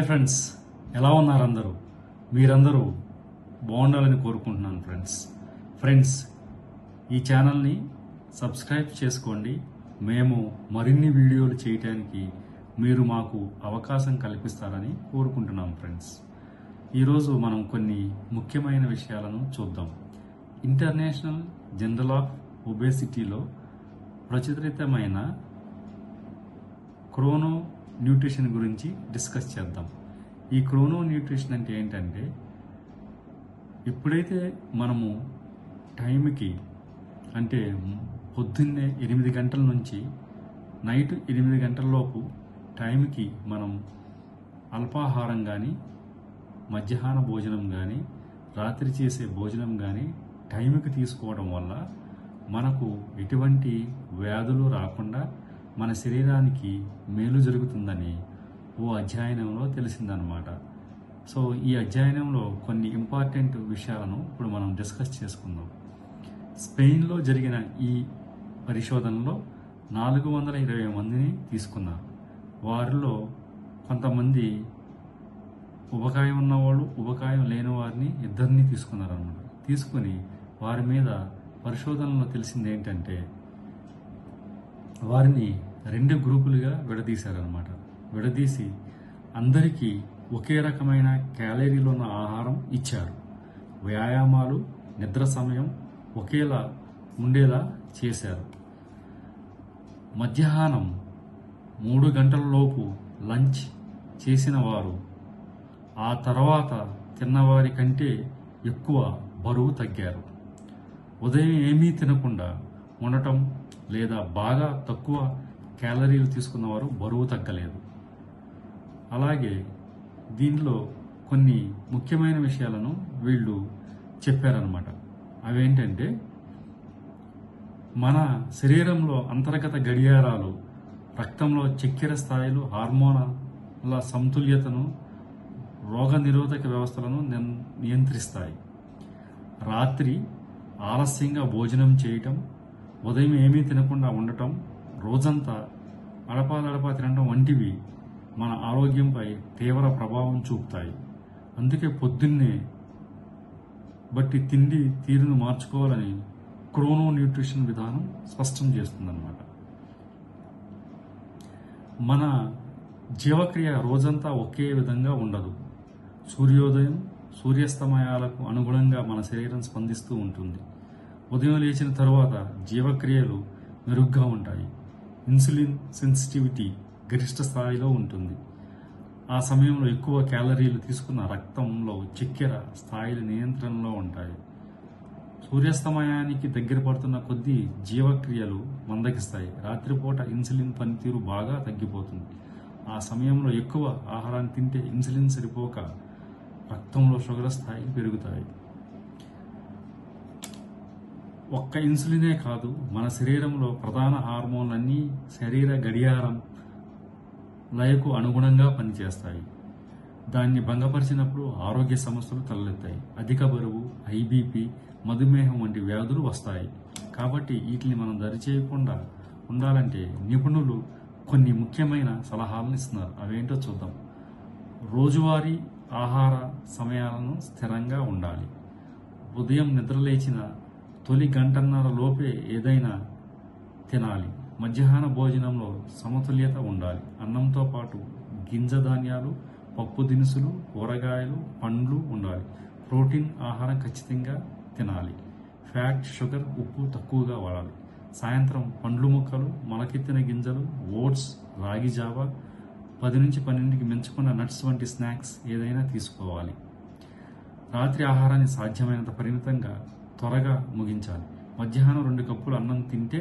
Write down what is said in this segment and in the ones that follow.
Hi friends, ఎలా ఉన్నారు అందరూ? మీరందరూ బాగుండాలని కోరుకుంటున్నాను ఫ్రెండ్స్ ఈ ఛానల్ని సబ్స్క్రైబ్ చేసుకోండి. మేము మరిన్ని వీడియోలు చేయడానికి మీరు మాకు అవకాశం కల్పిస్తారని కోరుకుంటున్నాం ఫ్రెండ్స్. ఈరోజు మనం కొన్ని ముఖ్యమైన విషయాలను చూద్దాం. ఇంటర్నేషనల్ జర్నల్ ఆఫ్ ఒబేసిటీలో ప్రచురితమైన క్రోనో న్యూట్రిషన్ గురించి డిస్కస్ చేద్దాం. ఈ క్రోనో న్యూట్రిషన్ అంటే ఏంటంటే, ఎప్పుడైతే మనము టైంకి అంటే పొద్దున్నే 8 గంటల నుంచి నైట్ 8 గంటలలోపు టైంకి మనం అల్పాహారం కానీ, మధ్యాహ్న భోజనం కానీ, రాత్రి చేసే భోజనం కానీ టైంకి తీసుకోవడం వల్ల మనకు ఎటువంటి వ్యాధులు రాకుండా మన శరీరానికి మేలు జరుగుతుందని ఓ అధ్యయనంలో తెలిసిందనమాట. సో ఈ అధ్యయనంలో కొన్ని ఇంపార్టెంట్ విషయాలను ఇప్పుడు మనం డిస్కస్ చేసుకుందాం. స్పెయిన్లో జరిగిన ఈ పరిశోధనలో 420 మందిని తీసుకున్నారు. వారిలో కొంతమంది ఉబకాయం ఉన్నవాళ్ళు, ఉబకాయం లేని వారిని ఇద్దరిని తీసుకున్నారనమాట. తీసుకుని వారి మీద పరిశోధనలో తెలిసింది ఏంటంటే, వారిని 2 గ్రూపులుగా విడదీశారనమాట. విడదీసి అందరికీ ఒకే రకమైన క్యాలరీలు ఉన్న ఆహారం ఇచ్చారు. వ్యాయామాలు, నిద్ర సమయం ఒకేలా ఉండేలా చేశారు. మధ్యాహ్నం 3 గంటల లోపు లంచ్ చేసిన వారు ఆ తర్వాత తిన్నవారి కంటే ఎక్కువ బరువు తగ్గారు. ఉదయం ఏమీ తినకుండా ఉండటం లేదా బాగా తక్కువ క్యాలరీలు తీసుకున్నవారు బరువు తగ్గలేదు. అలాగే దీనిలో కొన్ని ముఖ్యమైన విషయాలను వీళ్ళు చెప్పారనమాట. అవేంటంటే, మన శరీరంలో అంతర్గత గడియారాలు రక్తంలో చక్కెర స్థాయిలు, హార్మోన్ల సమతుల్యతను, రోగ నిరోధక వ్యవస్థలను నియంత్రిస్తాయి. రాత్రి ఆలస్యంగా భోజనం చేయటం, ఉదయం ఏమీ తినకుండా ఉండటం, రోజంతా అడపాదడపా తినడం వంటివి మన ఆరోగ్యంపై తీవ్ర ప్రభావం చూపుతాయి. అందుకే పొద్దున్నే బట్టి తిండి తీరును మార్చుకోవాలని క్రోనో న్యూట్రిషన్ విధానం స్పష్టం చేస్తుందన్నమాట. మన జీవక్రియ రోజంతా ఒకే విధంగా ఉండదు. సూర్యోదయం, సూర్యాస్తమయాలకు అనుగుణంగా మన శరీరం స్పందిస్తూ ఉంటుంది. ఉదయం లేచిన తరువాత జీవక్రియలు మెరుగ్గా ఉంటాయి. ఇన్సులిన్ సెన్సిటివిటీ గరిష్ట స్థాయిలో ఉంటుంది. ఆ సమయంలో ఎక్కువ క్యాలరీలు తీసుకున్న రక్తంలో చక్కెర స్థాయిలు నియంత్రణలో ఉంటాయి. సూర్యాస్తమయానికి దగ్గర పడుతున్న కొద్దీ జీవక్రియలు మందగిస్తాయి. రాత్రిపూట ఇన్సులిన్ పనితీరు బాగా తగ్గిపోతుంది. ఆ సమయంలో ఎక్కువ ఆహారాన్ని తింటే ఇన్సులిన్ సరిపోక రక్తంలో షుగర్ స్థాయిలు పెరుగుతాయి. ఒక్క ఇన్సులినే కాదు, మన శరీరంలో ప్రధాన హార్మోన్లన్నీ శరీర గడియారం లయకు అనుగుణంగా పనిచేస్తాయి. దాన్ని భంగపరిచినప్పుడు ఆరోగ్య సమస్యలు తలెత్తాయి. అధిక బరువు, ఐబీపీ, మధుమేహం వంటి వ్యాధులు వస్తాయి. కాబట్టి వీటిని మనం దరిచేయకుండా ఉండాలంటే నిపుణులు కొన్ని ముఖ్యమైన సలహాలను ఇస్తున్నారు. అవేంటో చూద్దాం. రోజువారీ ఆహార సమయాలను స్థిరంగా ఉండాలి. ఉదయం నిద్రలేచిన తొలి గంటన్నర లోపే ఏదైనా తినాలి. మధ్యాహ్న భోజనంలో సమతుల్యత ఉండాలి. అన్నంతో పాటు గింజ ధాన్యాలు, పప్పు దినుసులు, కూరగాయలు, పండ్లు ఉండాలి. ప్రోటీన్ ఆహారం ఖచ్చితంగా తినాలి. ఫ్యాట్, షుగర్, ఉప్పు తక్కువగా వాడాలి. సాయంత్రం పండ్లు ముక్కలు, మొలకెత్తిన గింజలు, ఓట్స్, రాగి జావా, 10 నుంచి 12కి మించుకున్న నట్స్ వంటి స్నాక్స్ ఏదైనా తీసుకోవాలి. రాత్రి ఆహారాన్ని సాధ్యమైనంత పరిమితంగా త్వరగా ముగించాలి. మధ్యాహ్నం 2 కప్పులు అన్నం తింటే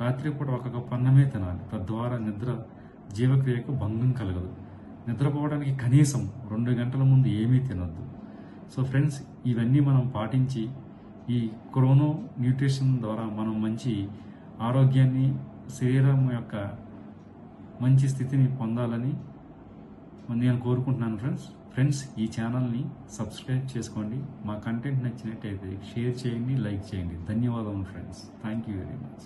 రాత్రిపూట 1 కప్పు అన్నమే తినాలి. తద్వారా నిద్ర జీవక్రియకు భంగం కలగదు. నిద్రపోవడానికి కనీసం 2 గంటల ముందు ఏమీ తినొద్దు. సో ఫ్రెండ్స్, ఇవన్నీ మనం పాటించి ఈ క్రోనో న్యూట్రిషన్ ద్వారా మనం మంచి ఆరోగ్యాన్ని, శరీరం యొక్క మంచి స్థితిని పొందాలని నేను కోరుకుంటున్నాను ఫ్రెండ్స్. ఈ ఛానల్ని సబ్స్క్రైబ్ చేసుకోండి. మా కంటెంట్ నచ్చినట్టయితే షేర్ చేయండి, లైక్ చేయండి. ధన్యవాదాలు friends. Thank you very much.